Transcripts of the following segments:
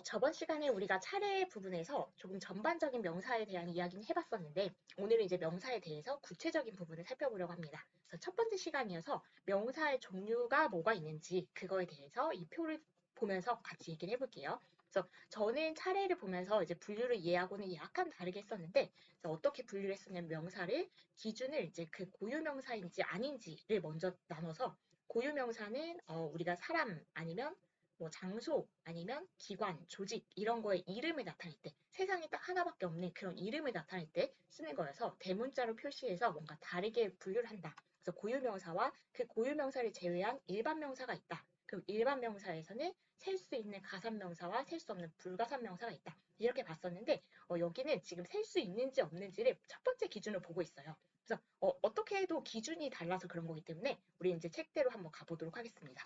저번 시간에 우리가 차례 부분에서 조금 전반적인 명사에 대한 이야기는 해봤었는데, 오늘은 이제 명사에 대해서 구체적인 부분을 살펴보려고 합니다. 그래서 첫 번째 시간이어서 명사의 종류가 뭐가 있는지 그거에 대해서 이 표를 보면서 같이 얘기를 해볼게요. 그래서 저는 차례를 보면서 이제 분류를 이해하고는 약간 다르게 했었는데, 그래서 어떻게 분류를 했었냐면 명사를 기준을 이제 그 고유명사인지 아닌지를 먼저 나눠서 고유명사는 우리가 사람 아니면 뭐 장소 아니면 기관, 조직 이런 거에 이름을 나타낼 때 세상에 딱 하나밖에 없는 그런 이름을 나타낼 때 쓰는 거여서 대문자로 표시해서 뭔가 다르게 분류를 한다. 그래서 고유명사와 그 고유명사를 제외한 일반 명사가 있다. 그럼 일반 명사에서는 셀 수 있는 가산명사와 셀 수 없는 불가산명사가 있다. 이렇게 봤었는데 여기는 지금 셀 수 있는지 없는지를 첫 번째 기준으로 보고 있어요. 그래서 어떻게 해도 기준이 달라서 그런 거기 때문에 우리 이제 책대로 한번 가보도록 하겠습니다.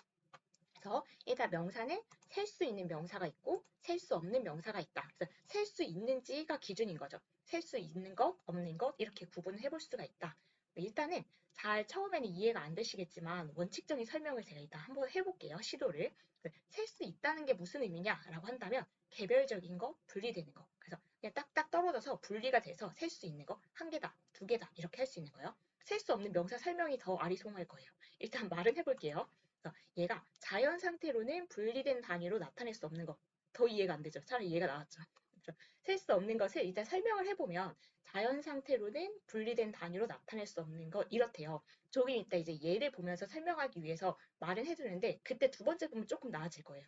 그래서 일단 명사는 셀 수 있는 명사가 있고 셀 수 없는 명사가 있다. 그래서 셀 수 있는지가 기준인 거죠. 셀 수 있는 것, 없는 것 이렇게 구분을 해볼 수가 있다. 일단은 잘 처음에는 이해가 안 되시겠지만 원칙적인 설명을 제가 일단 한번 해볼게요. 시도를. 셀 수 있다는 게 무슨 의미냐라고 한다면 개별적인 거, 분리되는 거. 그래서 그냥 딱딱 떨어져서 분리가 돼서 셀 수 있는 거 한 개다, 두 개다 이렇게 할 수 있는 거예요. 셀 수 없는 명사 설명이 더 아리송할 거예요. 일단 말은 해볼게요. 그래서 얘가 자연 상태로는 분리된 단위로 나타낼 수 없는 것. 더 이해가 안 되죠. 차라리 이해가 나왔죠. 셀 수 없는 것을 일단 설명을 해보면 자연 상태로는 분리된 단위로 나타낼 수 없는 것 이렇대요. 조금 이따 이제 예를 보면서 설명하기 위해서 말은 해주는데 그때 두 번째 보면 조금 나아질 거예요.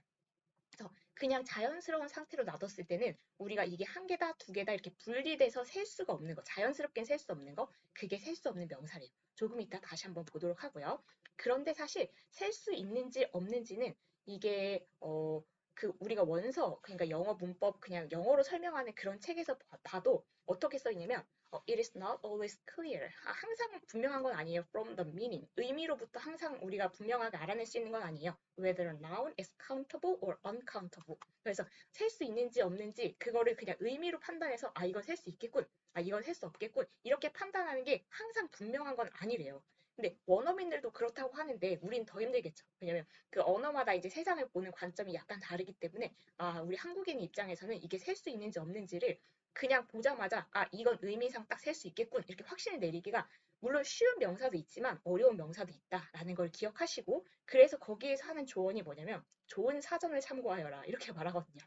그래서 그냥 자연스러운 상태로 놔뒀을 때는 우리가 이게 한 개다, 두 개다 이렇게 분리돼서 셀 수가 없는 거, 자연스럽게 셀 수 없는 거, 그게 셀 수 없는 명사래요. 조금 이따 다시 한번 보도록 하고요. 그런데 사실 셀 수 있는지 없는지는 이게 그 우리가 원서 그러니까 영어 문법 그냥 영어로 설명하는 그런 책에서 봐도 어떻게 써 있냐면 it is not always clear. 항상 분명한 건 아니에요. From the meaning. 의미로부터 항상 우리가 분명하게 알아낼 수 있는 건 아니에요. Whether a noun is countable or uncountable. 그래서 셀 수 있는지 없는지 그거를 그냥 의미로 판단해서 아 이건 셀 수 있겠군. 아 이건 셀 수 없겠군. 이렇게 판단하는 게 항상 분명한 건 아니래요. 근데 원어민들도 그렇다고 하는데 우린 더 힘들겠죠. 왜냐면 그 언어마다 이제 세상을 보는 관점이 약간 다르기 때문에 아 우리 한국인 입장에서는 이게 셀 수 있는지 없는지를 그냥 보자마자 아 이건 의미상 딱 셀 수 있겠군 이렇게 확신을 내리기가 물론 쉬운 명사도 있지만 어려운 명사도 있다라는 걸 기억하시고 그래서 거기에서 하는 조언이 뭐냐면 좋은 사전을 참고하여라 이렇게 말하거든요.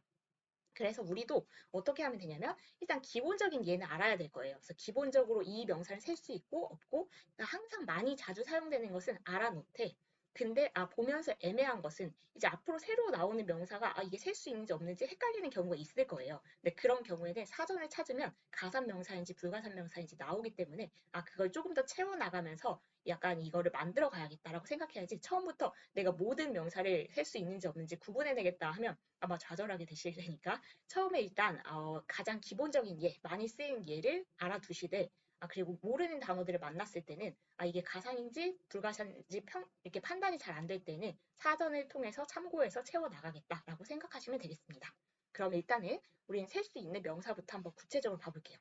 그래서 우리도 어떻게 하면 되냐면 일단 기본적인 예는 알아야 될 거예요. 그래서 기본적으로 이 명사를 셀 수 있고 없고 그러니까 항상 많이 자주 사용되는 것은 알아놓되 근데 보면서 애매한 것은 이제 앞으로 새로 나오는 명사가 이게 셀 수 있는지 없는지 헷갈리는 경우가 있을 거예요. 근데 그런 경우에는 사전을 찾으면 가산 명사인지 불가산 명사인지 나오기 때문에 그걸 조금 더 채워 나가면서 약간 이거를 만들어 가야겠다라고 생각해야지 처음부터 내가 모든 명사를 셀 수 있는지 없는지 구분해내겠다 하면 아마 좌절하게 되실 테니까 처음에 일단 가장 기본적인 예, 많이 쓰인 예를 알아두시되 그리고 모르는 단어들을 만났을 때는 이게 가상인지 불가상인지 이렇게 판단이 잘 안 될 때는 사전을 통해서 참고해서 채워 나가겠다라고 생각하시면 되겠습니다. 그럼 일단은 우리는 셀 수 있는 명사부터 한번 구체적으로 봐볼게요.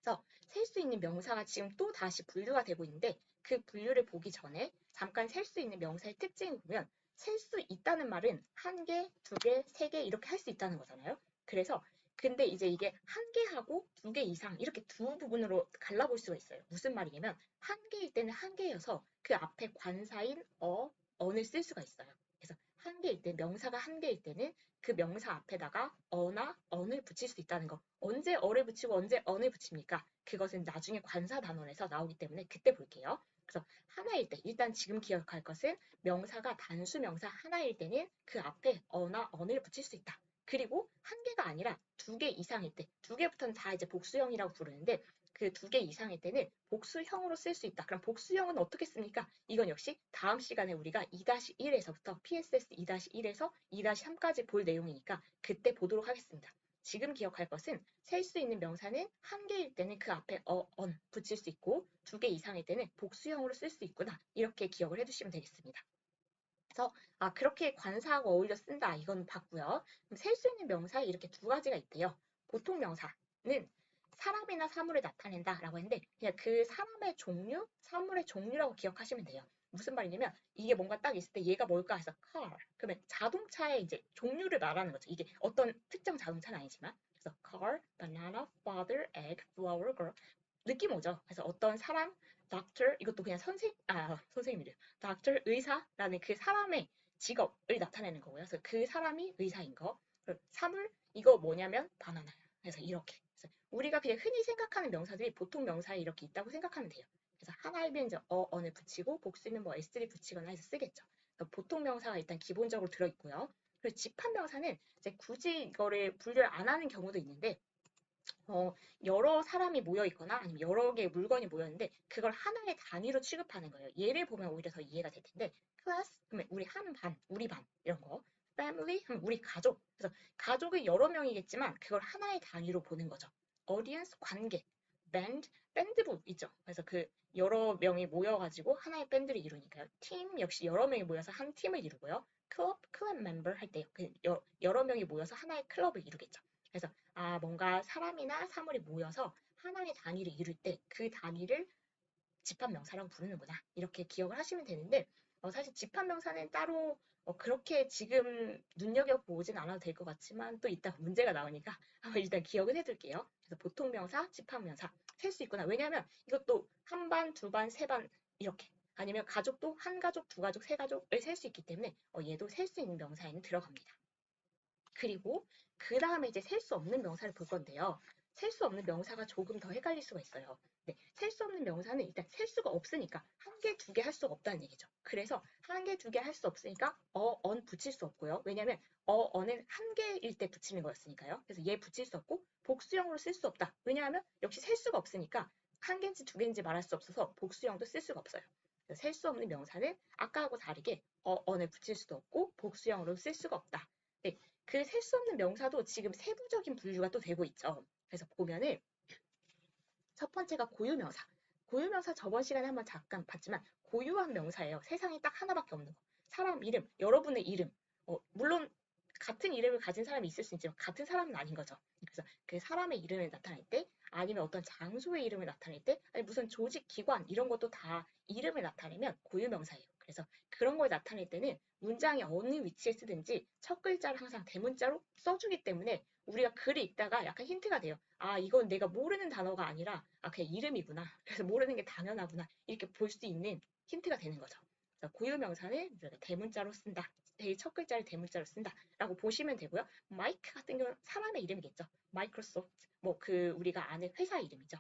그래서 셀 수 있는 명사가 지금 또 다시 분류가 되고 있는데 그 분류를 보기 전에 잠깐 셀 수 있는 명사의 특징을 보면 셀 수 있다는 말은 한 개, 두 개, 세 개 이렇게 할 수 있다는 거잖아요. 그래서 근데 이제 이게 한 개하고 두 개 이상 이렇게 두 부분으로 갈라볼 수가 있어요. 무슨 말이냐면 한 개일 때는 한 개여서 그 앞에 관사인 언을 쓸 수가 있어요. 그래서 한 개일 때 명사가 한 개일 때는 그 명사 앞에다가 어나 언을 붙일 수 있다는 거. 언제 어를 붙이고 언제 언을 붙입니까? 그것은 나중에 관사 단원에서 나오기 때문에 그때 볼게요. 그래서 하나일 때 일단 지금 기억할 것은 명사가 단수 명사 하나일 때는 그 앞에 어나 언을 붙일 수 있다. 그리고 한 개가 아니라 두 개 이상일 때, 두 개부터는 다 이제 복수형이라고 부르는데 그 두 개 이상일 때는 복수형으로 쓸 수 있다. 그럼 복수형은 어떻게 씁니까? 이건 역시 다음 시간에 우리가 2-1에서부터 PSS 2-1에서 2-3까지 볼 내용이니까 그때 보도록 하겠습니다. 지금 기억할 것은 셀 수 있는 명사는 한 개일 때는 그 앞에 언 붙일 수 있고 두 개 이상일 때는 복수형으로 쓸 수 있구나. 이렇게 기억을 해주시면 되겠습니다. 그래서 그렇게 관사하고 어울려 쓴다. 이건 봤고요. 셀 수 있는 명사에 이렇게 두 가지가 있대요. 보통 명사는 사람이나 사물을 나타낸다라고 했는데 그냥 그 사람의 종류, 사물의 종류라고 기억하시면 돼요. 무슨 말이냐면 이게 뭔가 딱 있을 때 얘가 뭘까 해서 car. 그러면 자동차의 이제 종류를 말하는 거죠. 이게 어떤 특정 자동차는 아니지만. 그래서 car, banana, father, egg, flower, girl. 느낌 오죠? 그래서 어떤 사람, doctor, 이것도 그냥 선생님이래요. doctor, 의사라는 그 사람의 직업을 나타내는 거고요. 그래서 그 사람이 의사인 거. 사물, 이거 뭐냐면 바나나야. 그래서 이렇게. 그래서 우리가 그냥 흔히 생각하는 명사들이 보통 명사에 이렇게 있다고 생각하면 돼요. 그래서 하나이면 이제 어를 붙이고 복수는 뭐 s를 붙이거나 해서 쓰겠죠. 보통 명사가 일단 기본적으로 들어있고요. 그리고 집합 명사는 이제 굳이 이거를 분류를 안 하는 경우도 있는데 여러 사람이 모여 있거나 아니면 여러 개의 물건이 모여 있는데 그걸 하나의 단위로 취급하는 거예요. 예를 보면 오히려 더 이해가 될 텐데 class 그러면 우리 한 반, 우리 반 이런 거. family 하면 우리 가족. 그래서 가족은 여러 명이겠지만 그걸 하나의 단위로 보는 거죠. audience 관객, band 밴드부 있죠. 그래서 그 여러 명이 모여가지고 하나의 밴드를 이루니까요. 팀 역시 여러 명이 모여서 한 팀을 이루고요. 클럽 멤버 할 때요. 여러 명이 모여서 하나의 클럽을 이루겠죠. 그래서 뭔가 사람이나 사물이 모여서 하나의 단위를 이룰 때 그 단위를 집합명사라고 부르는구나. 이렇게 기억을 하시면 되는데 사실 집합명사는 따로 그렇게 지금 눈여겨보진 않아도 될 것 같지만 또 이따 문제가 나오니까 한번 일단 기억은 해둘게요. 그래서 보통명사, 집합명사 셀 수 있구나. 왜냐하면 이것도 한 반, 두 반, 세 반 이렇게 아니면 가족도 한 가족, 두 가족, 세 가족을 셀 수 있기 때문에 얘도 셀 수 있는 명사에는 들어갑니다. 그리고 그 다음에 이제 셀 수 없는 명사를 볼 건데요. 셀 수 없는 명사가 조금 더 헷갈릴 수가 있어요. 네, 셀 수 없는 명사는 일단 셀 수가 없으니까 한 개, 두 개 할 수가 없다는 얘기죠. 그래서 한 개, 두 개 할 수 없으니까 언 붙일 수 없고요. 왜냐면 언은 한 개일 때 붙이는 거였으니까요. 그래서 얘 붙일 수 없고 복수형으로 쓸 수 없다. 왜냐하면 역시 셀 수가 없으니까 한 개인지 두 개인지 말할 수 없어서 복수형도 쓸 수가 없어요. 셀 수 없는 명사는 아까하고 다르게 언을 붙일 수도 없고 복수형으로 쓸 수가 없다. 네, 그 셀 수 없는 명사도 지금 세부적인 분류가 또 되고 있죠. 그래서 보면은 첫 번째가 고유명사. 고유명사 저번 시간에 한번 잠깐 봤지만 고유한 명사예요. 세상에 딱 하나밖에 없는 거. 사람 이름, 여러분의 이름. 물론 같은 이름을 가진 사람이 있을 수 있지만 같은 사람은 아닌 거죠. 그래서 그 사람의 이름을 나타낼 때 아니면 어떤 장소의 이름을 나타낼 때 아니 무슨 조직, 기관 이런 것도 다 이름을 나타내면 고유명사예요. 그래서 그런 걸 나타낼 때는 문장이 어느 위치에 쓰든지 첫 글자를 항상 대문자로 써주기 때문에 우리가 글을 읽다가 약간 힌트가 돼요. 이건 내가 모르는 단어가 아니라 그냥 이름이구나. 그래서 모르는 게 당연하구나. 이렇게 볼 수 있는 힌트가 되는 거죠. 고유명사는 대문자로 쓴다. 첫 글자를 대문자로 쓴다라고 보시면 되고요. 마이크 같은 경우는 사람의 이름이겠죠. 마이크로소프트, 뭐 우리가 아는 회사 이름이죠.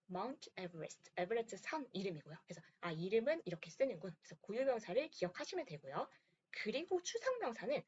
마운트 에베레스트, 에베레스트 산 이름이고요. 그래서 이름은 이렇게 쓰는군. 그래서 고유명사를 기억하시면 되고요. 그리고 추상명사는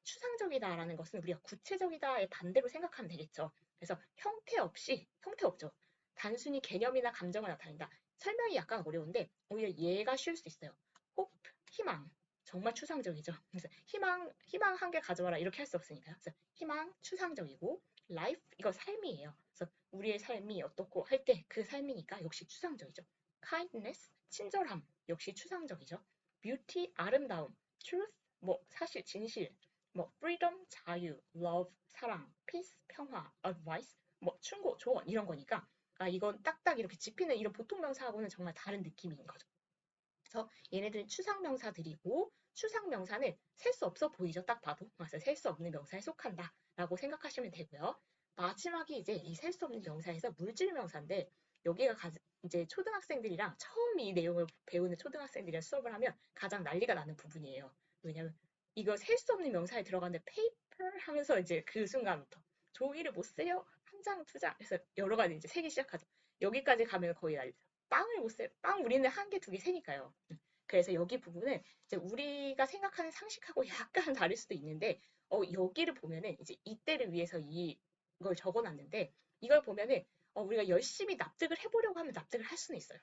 추상적이다라는 것은 우리가 구체적이다의 반대로 생각하면 되겠죠. 그래서 형태 없죠. 단순히 개념이나 감정을 나타낸다. 설명이 약간 어려운데 오히려 얘가 쉬울 수 있어요. hope, 희망. 정말 추상적이죠. 그래서 희망 한 개 가져와라 이렇게 할 수 없으니까요. 그래서 희망 추상적이고 life 이거 삶이에요. 그래서 우리의 삶이 어떻고 할 때 그 삶이니까 역시 추상적이죠. kindness 친절함 역시 추상적이죠. beauty 아름다움, truth 뭐 사실 진실, 뭐 freedom 자유, love 사랑, peace 평화, advice 뭐 충고 조언 이런 거니까 이건 딱딱 이렇게 짚히는 이런 보통 명사하고는 정말 다른 느낌인 거죠. 그래서 얘네들은 추상명사들이고 추상명사는 셀 수 없어 보이죠. 딱 봐도. 그래서 셀 수 없는 명사에 속한다라고 생각하시면 되고요. 마지막이 이제 이 셀 수 없는 명사에서 물질명사인데 여기가 이제 초등학생들이랑 처음 이 내용을 배우는 초등학생들이랑 수업을 하면 가장 난리가 나는 부분이에요. 왜냐면 이거 셀 수 없는 명사에 들어가는데 paper 하면서 이제 그 순간부터 종이를 못 쓰요? 한 장, 두 장 해서 여러 가지 이제 세기 시작하죠. 여기까지 가면 거의 난리. 빵을 못 세요. 빵 우리는 한 개, 두 개 세니까요. 그래서 여기 부분은 이제 우리가 생각하는 상식하고 약간 다를 수도 있는데, 여기를 보면은 이제 이때를 위해서 이걸 적어놨는데, 이걸 보면은 우리가 열심히 납득을 해보려고 하면 납득을 할 수는 있어요.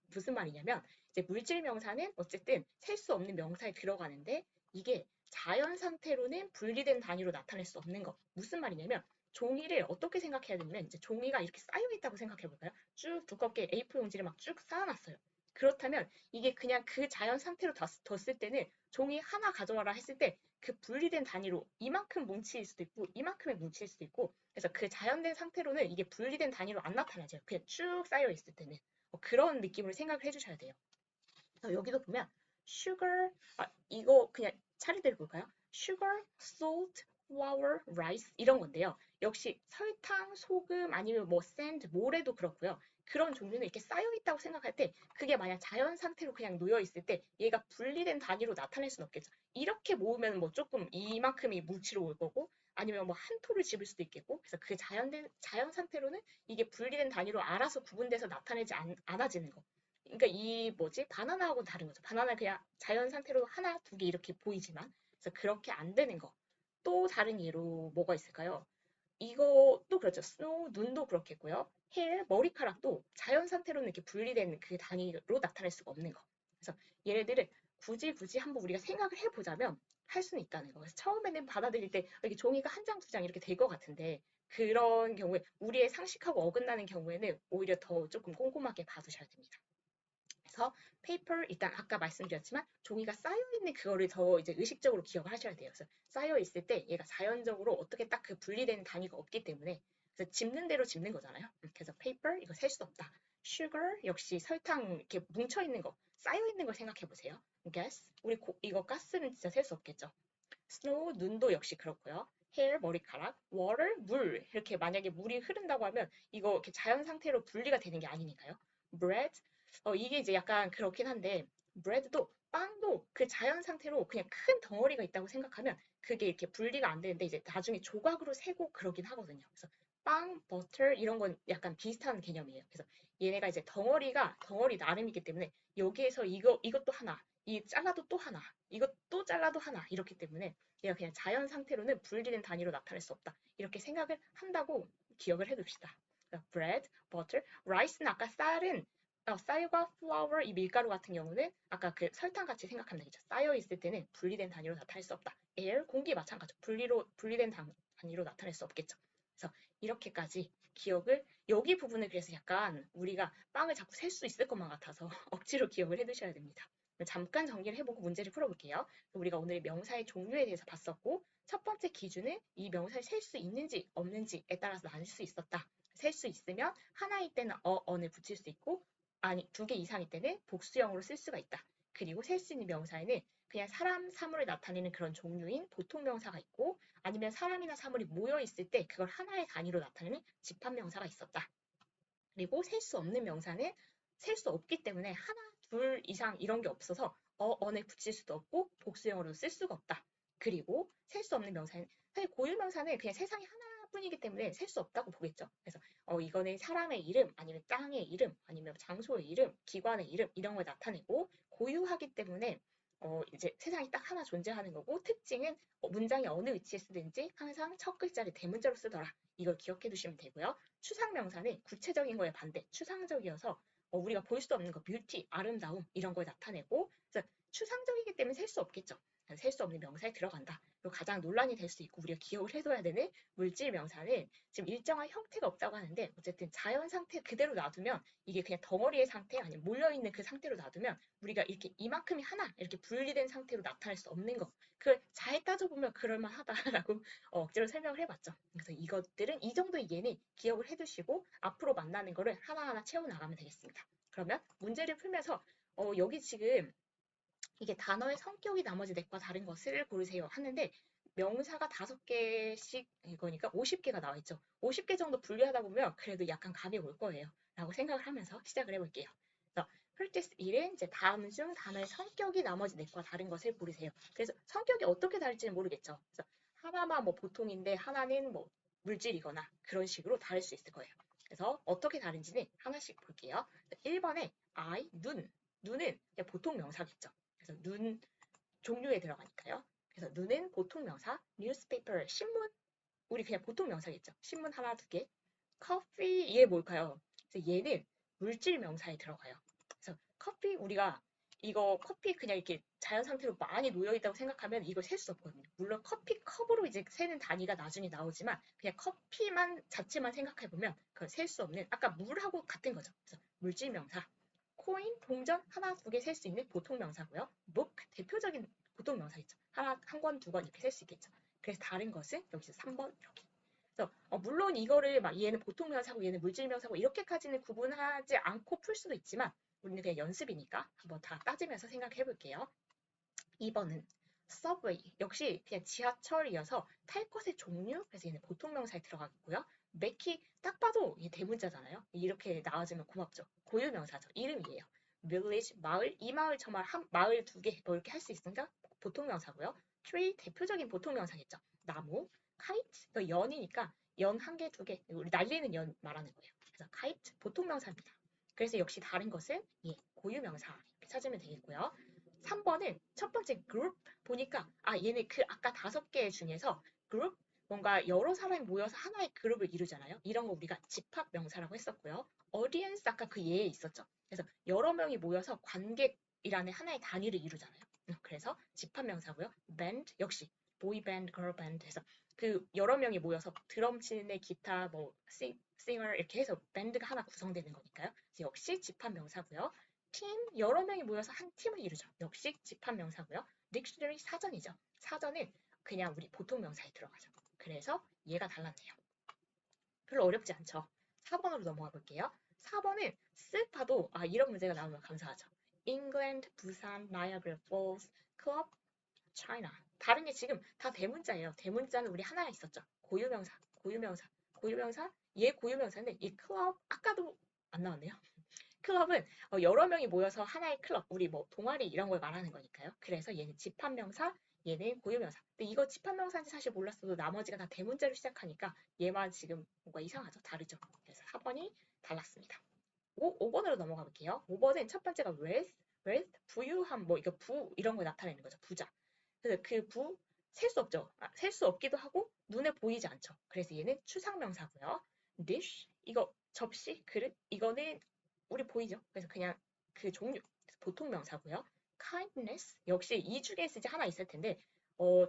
무슨 말이냐면, 이제 물질 명사는 어쨌든 셀 수 없는 명사에 들어가는데, 이게 자연 상태로는 분리된 단위로 나타낼 수 없는 거. 무슨 말이냐면, 종이를 어떻게 생각해야 되냐면, 이제 종이가 이렇게 쌓여 있다고 생각해 볼까요? 쭉 두껍게 A4 용지를 막 쭉 쌓아놨어요. 그렇다면 이게 그냥 그 자연 상태로 뒀을 때는 종이 하나 가져와라 했을 때 그 분리된 단위로 이만큼 뭉칠 수도 있고 이만큼의 뭉칠 수도 있고 그래서 그 자연된 상태로는 이게 분리된 단위로 안 나타나죠. 그냥 쭉 쌓여 있을 때는 그런 느낌으로 생각을 해주셔야 돼요. 여기도 보면 sugar, 이거 그냥 차례대로 볼까요? sugar, salt, flour, rice 이런 건데요. 역시 설탕, 소금 아니면 뭐 sand, 모래도 그렇고요. 그런 종류는 이렇게 쌓여 있다고 생각할 때 그게 만약 자연 상태로 그냥 놓여 있을 때 얘가 분리된 단위로 나타낼 수는 없겠죠. 이렇게 모으면 뭐 조금 이만큼이 물치로 올 거고 아니면 뭐 한 톨을 집을 수도 있겠고 그래서 그 자연 상태로는 이게 분리된 단위로 알아서 구분돼서 나타내지 않아지는 거. 그러니까 이 뭐지? 바나나하고는 다른 거죠. 바나나 그냥 자연 상태로 하나, 두 개 이렇게 보이지만 그래서 그렇게 안 되는 거. 또 다른 예로 뭐가 있을까요? 이것도 그렇죠. 스노우, 눈도 그렇겠고요. 헤어, 머리카락도 자연 상태로는 이렇게 분리된 그 단위로 나타낼 수가 없는 거. 그래서 얘네들을 굳이 한번 우리가 생각을 해보자면 할 수는 있다는 거. 그래서 처음에는 받아들일 때 이렇게 종이가 한 장, 두 장 이렇게 될 것 같은데 그런 경우에 우리의 상식하고 어긋나는 경우에는 오히려 더 조금 꼼꼼하게 봐두셔야 됩니다. 그래서 paper 일단 아까 말씀드렸지만 종이가 쌓여 있는 그거를 더 이제 의식적으로 기억을 하셔야 돼요. 그래서 쌓여 있을 때 얘가 자연적으로 어떻게 딱 그 분리되는 단위가 없기 때문에 그래서 집는 대로 집는 거잖아요. 그래서 paper 이거 셀 수 없다. sugar 역시 설탕 이렇게 뭉쳐 있는 거, 쌓여 있는 걸 생각해 보세요. gas 우리 이거 가스는 진짜 셀 수 없겠죠. snow 눈도 역시 그렇고요. hair 머리카락, water 물 이렇게 만약에 물이 흐른다고 하면 이거 이렇게 자연 상태로 분리가 되는 게 아니니까요. bread 이게 이제 약간 그렇긴 한데 bread도 빵도 그 자연 상태로 그냥 큰 덩어리가 있다고 생각하면 그게 이렇게 분리가 안 되는데 이제 나중에 조각으로 세고 그러긴 하거든요. 그래서 빵, 버터 이런 건 약간 비슷한 개념이에요. 그래서 얘네가 이제 덩어리가 덩어리 나름이기 때문에 여기에서 이것도 하나, 이 잘라도 또 하나, 이것도 잘라도 하나 이렇기 때문에 얘가 그냥 자연 상태로는 분리된 단위로 나타낼 수 없다. 이렇게 생각을 한다고 기억을 해둡시다. bread, butter, rice는 아까 쌀과 flour, 이 밀가루 같은 경우는 아까 그 설탕 같이 생각하면 되겠죠. 쌓여 있을 때는 분리된 단위로 나타낼 수 없다. air, 공기 마찬가지로 분리된 단위로 나타낼 수 없겠죠. 그래서 이렇게까지 기억을 여기 부분을 그래서 약간 우리가 빵을 자꾸 셀 수 있을 것만 같아서 억지로 기억을 해두셔야 됩니다. 잠깐 정리를 해보고 문제를 풀어볼게요. 우리가 오늘 명사의 종류에 대해서 봤었고 첫 번째 기준은 이 명사를 셀 수 있는지 없는지에 따라서 나눌 수 있었다. 셀 수 있으면 하나일 때는 언을 붙일 수 있고 아니 두 개 이상일 때는 복수형으로 쓸 수가 있다. 그리고 셀 수 있는 명사에는 그냥 사람, 사물을 나타내는 그런 종류인 보통 명사가 있고 아니면 사람이나 사물이 모여 있을 때 그걸 하나의 단위로 나타내는 집합 명사가 있었다. 그리고 셀 수 없는 명사는 셀 수 없기 때문에 하나, 둘 이상 이런 게 없어서 언에 붙일 수도 없고 복수형으로 쓸 수가 없다. 그리고 셀 수 없는 명사는 사실 고유 명사는 그냥 세상에 하나뿐이기 때문에 셀 수 없다고 보겠죠. 그래서 이거는 사람의 이름 아니면 땅의 이름 아니면 장소의 이름, 기관의 이름 이런 걸 나타내고 고유하기 때문에 이제 세상에 딱 하나 존재하는 거고 특징은 문장이 어느 위치에 쓰든지 항상 첫 글자를 대문자로 쓰더라. 이걸 기억해 두시면 되고요. 추상명사는 구체적인 거에 반대, 추상적이어서 우리가 볼 수 없는 거, 뷰티, 아름다움 이런 걸 나타내고 그래서 추상적이기 때문에 셀 수 없겠죠. 셀 수 없는 명사에 들어간다. 그리고 가장 논란이 될 수 있고 우리가 기억을 해둬야 되는 물질 명사는 지금 일정한 형태가 없다고 하는데 어쨌든 자연 상태 그대로 놔두면 이게 그냥 덩어리의 상태 아니면 몰려있는 그 상태로 놔두면 우리가 이렇게 이만큼이 하나 이렇게 분리된 상태로 나타낼 수 없는 거. 그걸 잘 따져보면 그럴만하다라고 억지로 설명을 해봤죠. 그래서 이것들은 이 정도의 예는 기억을 해두시고 앞으로 만나는 거를 하나하나 채워나가면 되겠습니다. 그러면 문제를 풀면서 여기 지금 이게 단어의 성격이 나머지 넷과 다른 것을 고르세요 하는데 명사가 5개씩 이거니까 50개가 나와 있죠. 50개 정도 분류하다 보면 그래도 약간 감이 올 거예요. 라고 생각을 하면서 시작을 해볼게요. 그래서 practice 1은 이제 다음 중 단어의 성격이 나머지 넷과 다른 것을 고르세요. 그래서 성격이 어떻게 다를지는 모르겠죠. 그래서 하나만 뭐 보통인데 하나는 뭐 물질이거나 그런 식으로 다를 수 있을 거예요. 그래서 어떻게 다른지는 하나씩 볼게요. 1번에 eye, 눈은 그냥 보통 명사겠죠. 그래서 눈 종류에 들어가니까요. 그래서 눈은 보통 명사, newspaper 신문 우리 그냥 보통 명사겠죠. 신문 하나 두 개. 커피 얘 뭘까요? 그래서 얘는 물질 명사에 들어가요. 그래서 커피 우리가 이거 커피 그냥 이렇게 자연 상태로 많이 놓여 있다고 생각하면 이걸 셀 수 없거든요. 물론 커피 컵으로 이제 세는 단위가 나중에 나오지만 그냥 커피만 자체만 생각해 보면 그걸 셀 수 없는 아까 물하고 같은 거죠. 그래서 물질 명사. 코인, 동전 하나 두 개 셀 수 있는 보통 명사고요. book 대표적인 보통 명사겠죠. 하나 한 권, 두 권 이렇게 셀 수 있겠죠. 그래서 다른 것은 여기서 3번 이렇게. 그래서 물론 이거를 막 얘는 보통 명사고 얘는 물질 명사고 이렇게까지는 구분하지 않고 풀 수도 있지만 우리는 그냥 연습이니까 한번 다 따지면서 생각해 볼게요. 2번은 subway. 역시 그냥 지하철이어서 탈 것의 종류. 그래서 얘는 보통 명사에 들어가겠고요. 맥히 딱 봐도 이게 대문자잖아요. 이렇게 나와주면 고맙죠. 고유 명사죠. 이름이에요. village 마을, 이 마을 저 마을, 한 마을 두 개 뭐 이렇게 할 수 있으니까 보통 명사고요. tree 대표적인 보통 명사겠죠. 나무, kite 이거 연이니까 연 한 개, 두 개. 우리 날리는 연 말하는 거예요. 그래서 kite 보통 명사입니다. 그래서 역시 다른 것은 예, 고유 명사 이렇게 찾으면 되겠고요. 3번은 첫 번째 그룹 보니까 얘네 그 아까 5개 중에서 그룹 뭔가 여러 사람이 모여서 하나의 그룹을 이루잖아요. 이런 거 우리가 집합 명사라고 했었고요. audience 아까 그 예에 있었죠. 그래서 여러 명이 모여서 관객이라는 하나의 단위를 이루잖아요. 그래서 집합 명사고요. band 역시 boy band, girl band 해서 그 여러 명이 모여서 드럼 치는 애, 기타, 뭐 singer 이렇게 해서 밴드가 하나 구성되는 거니까요. 역시 집합 명사고요. 팀 여러 명이 모여서 한 팀을 이루죠. 역시 집합 명사고요. 딕셔너리 사전이죠. 사전은 그냥 우리 보통 명사에 들어가죠. 그래서 얘가 달랐네요. 별로 어렵지 않죠. 4번으로 넘어가 볼게요. 4번은 쓱 봐도 이런 문제가 나오면 감사하죠. England, 부산, Niagara Falls, Club, China. 다른 게 지금 다 대문자예요. 대문자는 우리 하나가 있었죠. 고유명사, 고유명사, 고유명사. 얘 고유명사인데 이 클럽 아까도 안 나왔네요. 클럽은 여러 명이 모여서 하나의 클럽, 우리 뭐 동아리 이런 걸 말하는 거니까요. 그래서 얘는 집합명사, 얘는 고유명사. 근데 이거 집합명사인지 사실 몰랐어도 나머지가 다 대문자로 시작하니까 얘만 지금 뭔가 이상하죠? 다르죠? 그래서 4번이 달랐습니다. 5번으로 넘어가 볼게요. 5번은 첫 번째가 wealth, 부유함, 뭐 이거 부 이런 거 나타내는 거죠. 부자. 그래서 그 부 셀 수 없죠. 셀 수 없기도 하고 눈에 보이지 않죠. 그래서 얘는 추상명사고요. dish 이거 접시, 그릇 이거는 우리 보이죠. 그래서 그냥 그 종류 보통 명사고요. kindness 역시 이 중에 쓰지 하나 있을 텐데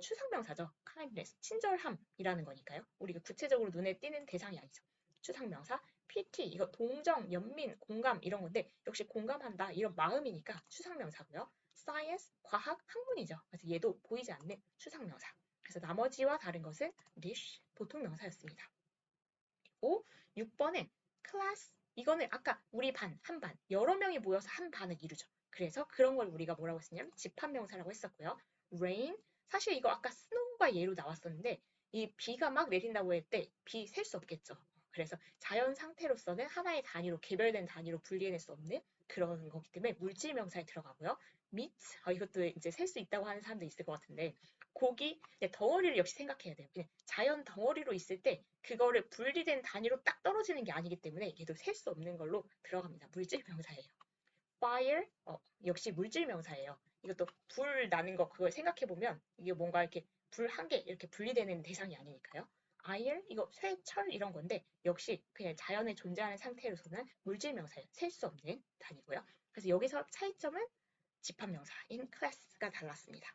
추상명사죠. kindness 친절함이라는 거니까요. 우리가 구체적으로 눈에 띄는 대상이 아니죠. 추상명사 pity 이거 동정, 연민, 공감 이런 건데 역시 공감한다 이런 마음이니까 추상명사고요. science 과학, 학문이죠. 그래서 얘도 보이지 않는 추상명사. 그래서 나머지와 다른 것은 dish 보통 명사였습니다. 그리고 6번은 class 이거는 아까 우리 반, 한 반, 여러 명이 모여서 한 반을 이루죠. 그래서 그런 걸 우리가 뭐라고 했었냐면 집합명사라고 했었고요. rain 사실 이거 아까 snow가 예로 나왔었는데 이 비가 막 내린다고 할 때 비 셀 수 없겠죠. 그래서 자연 상태로서는 하나의 단위로 개별된 단위로 분리해낼 수 없는 그런 거기 때문에 물질 명사에 들어가고요. meat 이것도 이제 셀 수 있다고 하는 사람도 있을 것 같은데 고기 덩어리를 역시 생각해야 돼요. 그냥 자연 덩어리로 있을 때 그거를 분리된 단위로 딱 떨어지는 게 아니기 때문에 얘도 셀 수 없는 걸로 들어갑니다. 물질 명사예요. fire 역시 물질 명사예요. 이것도 불 나는 거 그걸 생각해 보면 이게 뭔가 이렇게 불 한 개 이렇게 분리되는 대상이 아니니까요. iron 이거 쇠, 철 이런 건데 역시 그냥 자연에 존재하는 상태로서는 물질 명사예요. 셀 수 없는 단위고요. 그래서 여기서 차이점은 집합명사인 class가 달랐습니다.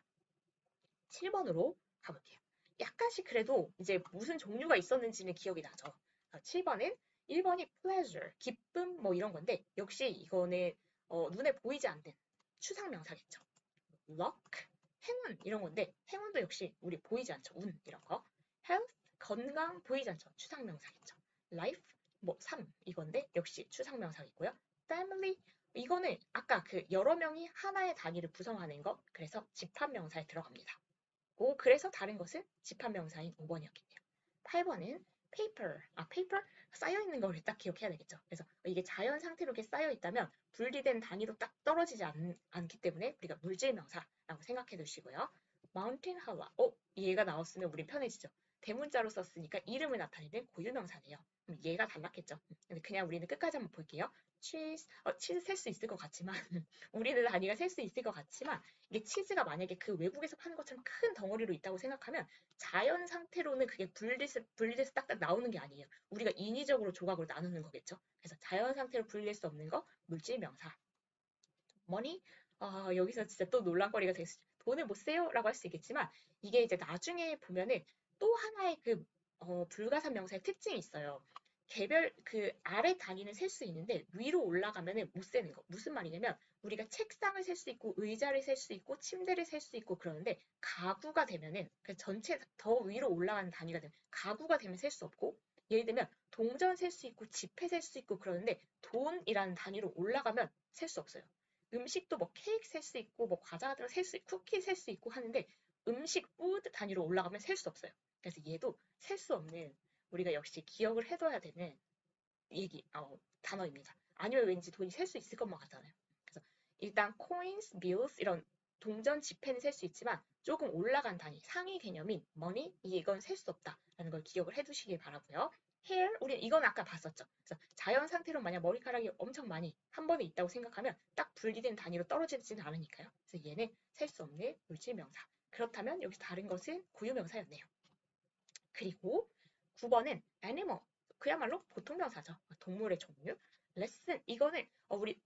7번으로 가볼게요. 약간씩 그래도 이제 무슨 종류가 있었는지는 기억이 나죠. 7번은 1번이 pleasure, 기쁨 뭐 이런 건데 역시 이거는 눈에 보이지 않는 추상명사겠죠. luck, 행운 이런 건데 행운도 역시 우리 보이지 않죠. 운 이런 거. health, 건강 보이지 않죠. 추상명사겠죠. life, 뭐 삶 이건데 역시 추상명사겠고요. family 이거는 아까 그 여러 명이 하나의 단위를 구성하는 거 그래서 집합명사에 들어갑니다. 그래서 다른 것은 집합명사인 5번이었겠네요. 8번은 paper, paper 쌓여있는 거를 딱 기억해야 되겠죠. 그래서 이게 자연 상태로 이렇게 쌓여있다면 분리된 단위로 딱 떨어지지 않기 때문에 우리가 물질명사라고 생각해 두시고요. mountain hala, 얘가 나왔으면 우린 편해지죠. 대문자로 썼으니까 이름을 나타내는 고유명사네요. 얘가 달랐겠죠. 근데 그냥 우리는 끝까지 한번 볼게요. cheese, 치즈 셀 수 있을 것 같지만 우리는 단위가 셀 수 있을 것 같지만 이게 치즈가 만약에 그 외국에서 파는 것처럼 큰 덩어리로 있다고 생각하면 자연 상태로는 그게 분리돼서 딱딱 나오는 게 아니에요. 우리가 인위적으로 조각으로 나누는 거겠죠. 그래서 자연 상태로 분리될 수 없는 거 물질 명사. money 여기서 진짜 또 논란거리가 되겠죠. 돈을 못 세요? 라고 할 수 있겠지만 이게 이제 나중에 보면은 또 하나의 그 불가산 명사의 특징이 있어요. 개별 그 아래 단위는 셀 수 있는데 위로 올라가면은 못 세는 거. 무슨 말이냐면 우리가 책상을 셀 수 있고 의자를 셀 수 있고 침대를 셀 수 있고 그러는데 가구가 되면은 그 전체 더 위로 올라가는 단위가 되면 가구가 되면 셀 수 없고 예를 들면 동전 셀 수 있고 지폐 셀 수 있고 그러는데 돈이라는 단위로 올라가면 셀 수 없어요. 음식도 뭐 케이크 셀 수 있고 뭐 과자 같은 거 셀 수 있고 쿠키 셀 수 있고 하는데 음식 푸드 단위로 올라가면 셀 수 없어요. 그래서 얘도 셀 수 없는 우리가 역시 기억을 해둬야 되는 단어입니다. 아니면 왠지 돈이 셀 수 있을 것만 같잖아요. 그래서 일단 coins, bills 이런 동전 지폐는 셀 수 있지만 조금 올라간 단위, 상위 개념인 money 이건 셀 수 없다라는 걸 기억을 해두시길 바라고요. hair 우리 이건 아까 봤었죠. 그래서 자연 상태로 만약 머리카락이 엄청 많이 한 번에 있다고 생각하면 딱 분리된 단위로 떨어지지는 않으니까요. 그래서 얘는 셀 수 없는 물질 명사. 그렇다면 여기서 다른 것은 고유 명사였네요. 그리고 9번은 animal 그야말로 보통 명사죠. 동물의 종류. 레슨 이거는 우리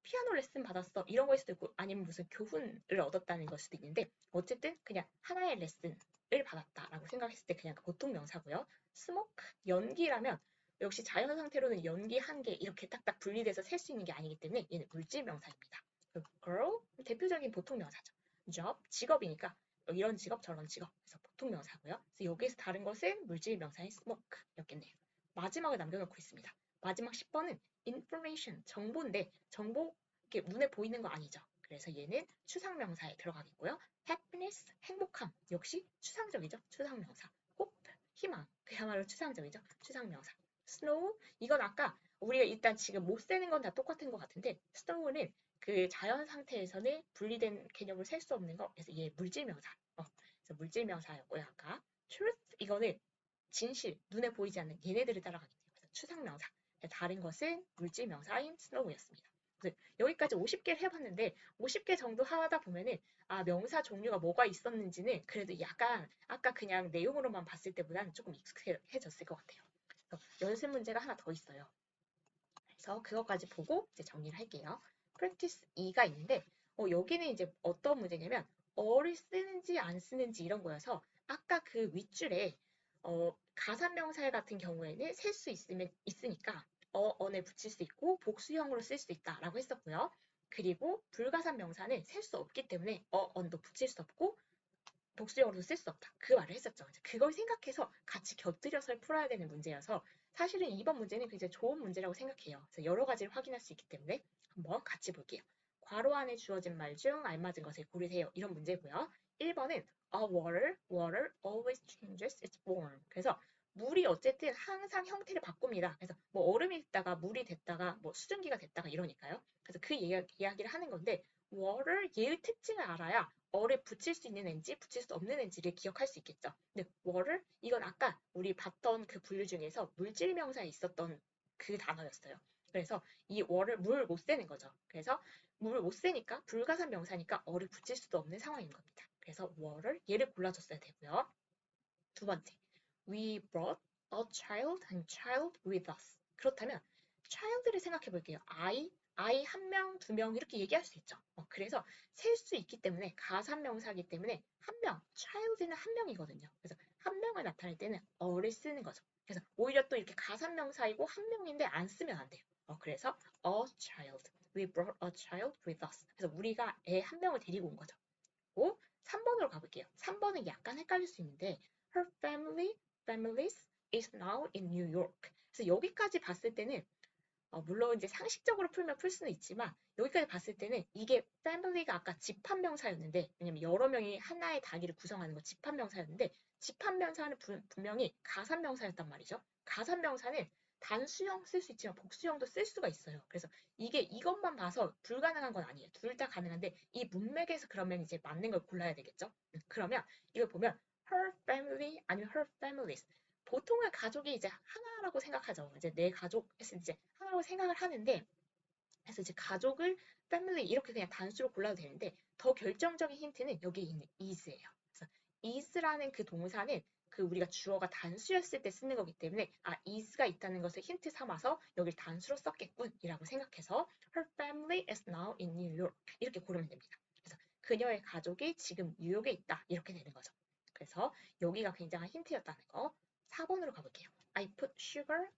피아노 레슨 받았어 이런 거일 수도 있고 아니면 무슨 교훈을 얻었다는 걸 수도 있는데 어쨌든 그냥 하나의 레슨을 받았다라고 생각했을 때 그냥 보통 명사고요. smoke 연기라면 역시 자연 상태로는 연기 한 개 이렇게 딱딱 분리돼서 셀 수 있는 게 아니기 때문에 얘는 물질 명사입니다. girl 대표적인 보통 명사죠. job 직업이니까 이런 직업 저런 직업 그래서 보통 명사고요. 그래서 여기에서 다른 것은 물질 명사인 smoke였겠네요. 마지막을 남겨놓고 있습니다. 마지막 10번은 information 정보인데 정보 이렇게 눈에 보이는 거 아니죠. 그래서 얘는 추상명사에 들어가겠고요. happiness 행복함 역시 추상적이죠. 추상명사. hope 희망 그야말로 추상적이죠. 추상명사. snow 이건 아까 우리가 일단 지금 못 세는 건 다 똑같은 것 같은데 snow는 그 자연 상태에서는 분리된 개념을 셀 수 없는 거 그래서 얘 물질명사. 그래서 물질명사였고요. 아까 truth 이거는 진실 눈에 보이지 않는 얘네들을 따라가겠네요. 그래서 추상명사. 다른 것은 물질명사인 snow였습니다. 여기까지 50개를 해봤는데 50개 정도 하다 보면은 명사 종류가 뭐가 있었는지는 그래도 약간 아까 그냥 내용으로만 봤을 때보다는 조금 익숙해졌을 것 같아요. 연습 문제가 하나 더 있어요. 그래서 그것까지 보고 이제 정리를 할게요. practice 2가 있는데 여기는 이제 어떤 문제냐면 어를 쓰는지 안 쓰는지 이런 거여서 아까 그 윗줄에 가산명사 같은 경우에는 셀 수 있으니까 언에 붙일 수 있고 복수형으로 쓸 수 있다라고 했었고요. 그리고 불가산 명사는 셀 수 없기 때문에 언도 붙일 수 없고 복수형으로도 쓸 수 없다. 그 말을 했었죠. 그걸 생각해서 같이 곁들여서 풀어야 되는 문제여서 사실은 이번 문제는 굉장히 좋은 문제라고 생각해요. 그래서 여러 가지를 확인할 수 있기 때문에 한번 같이 볼게요. 괄호 안에 주어진 말 중 알맞은 것을 고르세요. 이런 문제고요. 1번은 water always changes its form. 그래서 물이 어쨌든 항상 형태를 바꿉니다. 그래서 뭐 얼음이 됐다가 물이 됐다가 뭐 수증기가 됐다가 이러니까요. 그래서 그 이야기를 하는 건데 water 얘의 특징을 알아야 어를 붙일 수 있는 엔지, 붙일 수 없는 엔지를 기억할 수 있겠죠. 근데 water 이건 아까 우리 봤던 그 분류 중에서 물질 명사에 있었던 그 단어였어요. 그래서 이 water 물 못 세는 거죠. 그래서 물 못 세니까 불가산 명사니까 어를 붙일 수도 없는 상황인 겁니다. 그래서 water 얘를 골라줬어야 되고요. 두 번째, we brought a child with us. 그렇다면 child를 생각해 볼게요. 아이 한 명, 두 명 이렇게 얘기할 수 있죠. 그래서 셀 수 있기 때문에 가산명사이기 때문에 한 명, child는 한 명이거든요. 그래서 한 명을 나타낼 때는 어를 쓰는 거죠. 그래서 오히려 또 이렇게 가산명사이고 한 명인데 안 쓰면 안 돼요. 그래서 a child, we brought a child with us. 그래서 우리가 애 한 명을 데리고 온 거죠. 3번으로 가볼게요. 3번은 약간 헷갈릴 수 있는데 her families is now in New York. 그래서 여기까지 봤을 때는 물론 이제 상식적으로 풀면 풀 수는 있지만 여기까지 봤을 때는 이게 family가 아까 집합명사였는데 왜냐면 여러 명이 하나의 단위를 구성하는 거 집합명사였는데 집합명사는 분명히 가산명사였단 말이죠. 가산명사는 단수형 쓸 수 있지만 복수형도 쓸 수가 있어요. 그래서 이게 이것만 봐서 불가능한 건 아니에요. 둘 다 가능한데 이 문맥에서 그러면 이제 맞는 걸 골라야 되겠죠. 그러면 이걸 보면 her family 아니면 her families 보통은 가족이 이제 하나라고 생각하죠. 이제 내 가족 했을 때 이제 하나라고 생각을 하는데 그래서 이제 가족을 family 이렇게 그냥 단수로 골라도 되는데 더 결정적인 힌트는 여기에 있는 is예요. 그래서 is라는 그 동사는 그 우리가 주어가 단수였을 때 쓰는 거기 때문에 is가 있다는 것을 힌트 삼아서 여기를 단수로 썼겠군이라고 생각해서 her family is now in New York 이렇게 고르면 됩니다. 그래서 그녀의 가족이 지금 뉴욕에 있다 이렇게 되는 거죠. 그래서 여기가 굉장한 힌트였다는 거. 4번으로 가볼게요. I put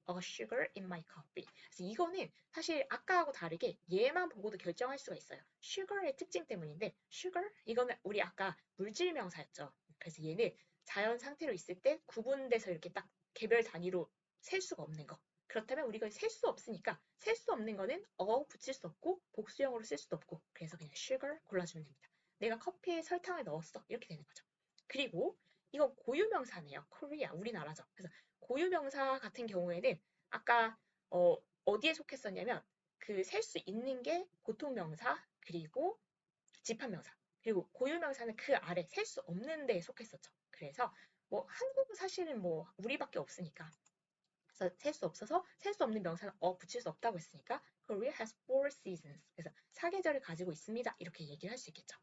a sugar in my coffee. 그래서 이거는 사실 아까하고 다르게 얘만 보고도 결정할 수가 있어요. sugar의 특징 때문인데 sugar 이거는 우리 아까 물질 명사였죠. 그래서 얘는 자연 상태로 있을 때 구분돼서 이렇게 딱 개별 단위로 셀 수가 없는 거. 그렇다면 우리가 셀 수 없으니까 셀 수 없는 거는 붙일 수 없고 복수형으로 쓸 수도 없고 그래서 그냥 sugar 골라주면 됩니다. 내가 커피에 설탕을 넣었어. 이렇게 되는 거죠. 그리고 이건 고유명사네요. Korea, 우리나라죠. 그래서 고유명사 같은 경우에는 아까 어디에 속했었냐면 그 셀 수 있는 게 보통명사 그리고 집합명사 그리고 고유명사는 그 아래 셀 수 없는 데에 속했었죠. 그래서 뭐 한국은 사실은 뭐 우리밖에 없으니까 그래서 셀 수 없어서 셀 수 없는 명사는 붙일 수 없다고 했으니까 Korea has four seasons. 그래서 사계절을 가지고 있습니다. 이렇게 얘기를 할 수 있겠죠.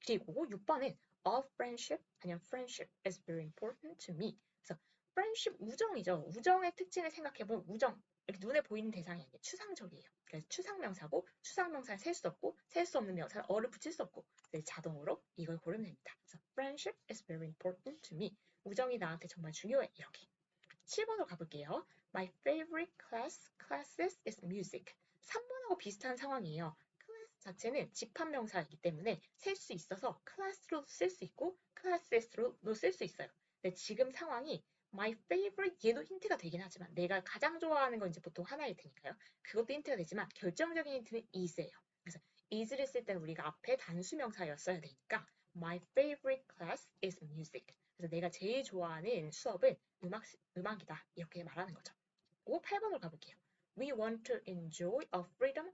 그리고 6번은 of friendship 아니면 friendship is very important to me. 그래서 friendship 우정이죠. 우정의 특징을 생각해보면 우정 이렇게 눈에 보이는 대상이 아니에요. 추상적이에요. 그래서 추상명사고 추상명사는 셀 수 없고 셀 수 없는 명사는 어를 붙일 수 없고 자동으로 이걸 고르면 됩니다. 그래서 friendship is very important to me. 우정이 나한테 정말 중요해. 이렇게. 7번으로 가볼게요. My favorite classes is music. 3번하고 비슷한 상황이에요. class 자체는 집합명사이기 때문에 셀 수 있어서 class로 쓸 수 있고 classes로도 쓸 수 있어요. 근데 지금 상황이 my favorite 얘도 힌트가 되긴 하지만 내가 가장 좋아하는 건 이제 보통 하나일 테니까요. 그것도 힌트가 되지만 결정적인 힌트는 is예요. 그래서 is를 쓸 때는 우리가 앞에 단수명사였어야 되니까 my favorite class is music. 그래서 내가 제일 좋아하는 수업은 음악이다. 이렇게 말하는 거죠. 그리고 8번으로 가볼게요. We want to enjoy a freedom.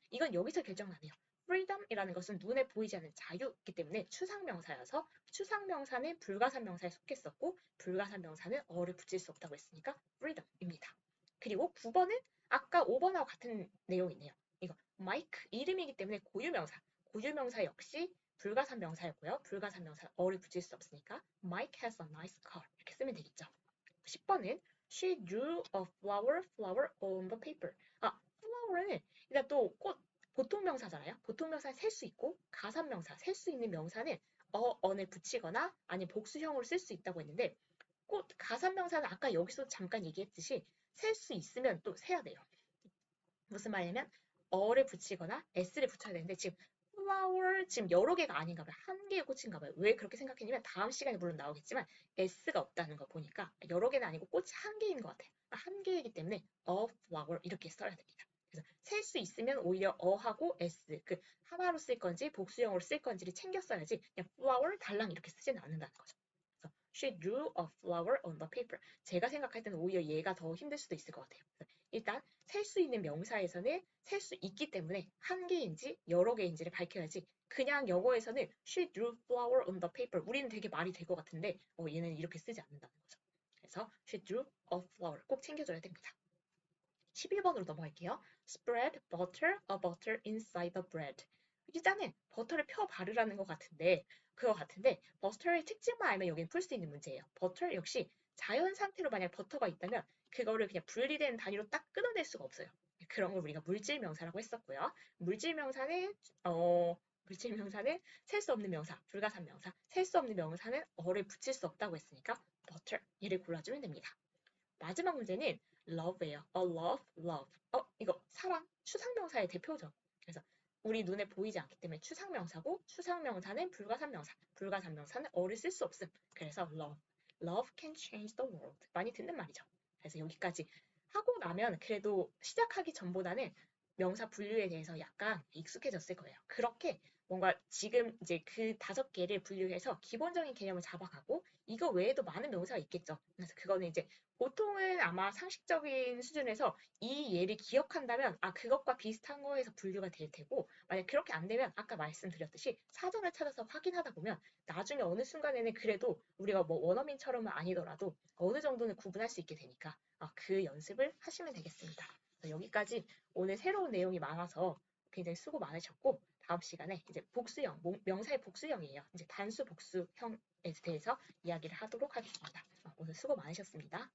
이건 여기서 결정나네요. freedom이라는 것은 눈에 보이지 않는 자유이기 때문에 추상명사여서 추상명사는 불가산명사에 속했었고 불가산명사는 어를 붙일 수 없다고 했으니까 freedom입니다. 그리고 9번은 아까 5번하고 같은 내용이네요. 이거 마이크 이름이기 때문에 고유명사 역시 불가산명사였고요. 불가산명사 어를 붙일 수 없으니까 Mike has a nice car 이렇게 쓰면 되겠죠. 10번은 She drew a flower on the paper. flower는 일단 또 꽃 보통명사잖아요. 보통명사는 셀 수 있고 가산명사, 셀 수 있는 명사는 on을 붙이거나 아니 복수형으로 쓸 수 있다고 했는데 꽃 가산명사는 아까 여기서 잠깐 얘기했듯이 셀 수 있으면 또 세야 돼요. 무슨 말이냐면 어를 붙이거나 s를 붙여야 되는데 지금 flower 지금 여러 개가 아닌가 봐요. 한 개의 꽃인가 봐요. 왜 그렇게 생각했냐면 다음 시간에 물론 나오겠지만 s가 없다는 거 보니까 여러 개는 아니고 꽃이 한 개인 것 같아요. 한 개이기 때문에 a flower 이렇게 써야 됩니다. 그래서 셀 수 있으면 오히려 어하고 s 그 하나로 쓸 건지 복수형으로 쓸 건지를 챙겨 써야지 그냥 flower 달랑 이렇게 쓰지는 않는다는 거죠. 그래서 she drew a flower on the paper. 제가 생각할 때는 오히려 얘가 더 힘들 수도 있을 것 같아요. 일단 셀 수 있는 명사에서는 셀 수 있기 때문에 한 개인지 여러 개인지를 밝혀야지 그냥 영어에서는 she drew flower on the paper 우리는 되게 말이 될 것 같은데 얘는 이렇게 쓰지 않는다는 거죠. 그래서 she drew a flower 꼭 챙겨줘야 됩니다. 11번으로 넘어갈게요. Spread a butter inside the bread. 일단은 버터를 펴 바르라는 것 같은데 버터의 특징만 알면 여기는 풀 수 있는 문제예요. 버터 역시 자연 상태로 만약 버터가 있다면 그거를 그냥 분리된 단위로 딱 끊어낼 수가 없어요. 그런 걸 우리가 물질 명사라고 했었고요. 물질 명사는 셀 수 없는 명사, 불가산 명사, 셀 수 없는 명사는 어를 붙일 수 없다고 했으니까 butter 얘를 골라주면 됩니다. 마지막 문제는 love예요. love. 이거 사랑, 추상명사의 대표죠. 그래서 우리 눈에 보이지 않기 때문에 추상명사고 추상명사는 불가산명사, 불가산명사는 어를 쓸 수 없음. 그래서 love. Love can change the world. 많이 듣는 말이죠. 그래서 여기까지 하고 나면 그래도 시작하기 전보다는 명사 분류에 대해서 약간 익숙해졌을 거예요. 그렇게 뭔가 지금 이제 그 5개를 분류해서 기본적인 개념을 잡아가고 이거 외에도 많은 명사가 있겠죠. 그래서 그거는 이제 보통은 아마 상식적인 수준에서 이 예를 기억한다면 그것과 비슷한 거에서 분류가 될 테고 만약 그렇게 안 되면 아까 말씀드렸듯이 사전을 찾아서 확인하다 보면 나중에 어느 순간에는 그래도 우리가 뭐 원어민처럼은 아니더라도 어느 정도는 구분할 수 있게 되니까 그 연습을 하시면 되겠습니다. 여기까지 오늘 새로운 내용이 많아서 굉장히 수고 많으셨고 다음 시간에 이제 복수형, 명사의 복수형이에요. 이제 단수 복수형에 대해서 이야기를 하도록 하겠습니다. 오늘 수고 많으셨습니다.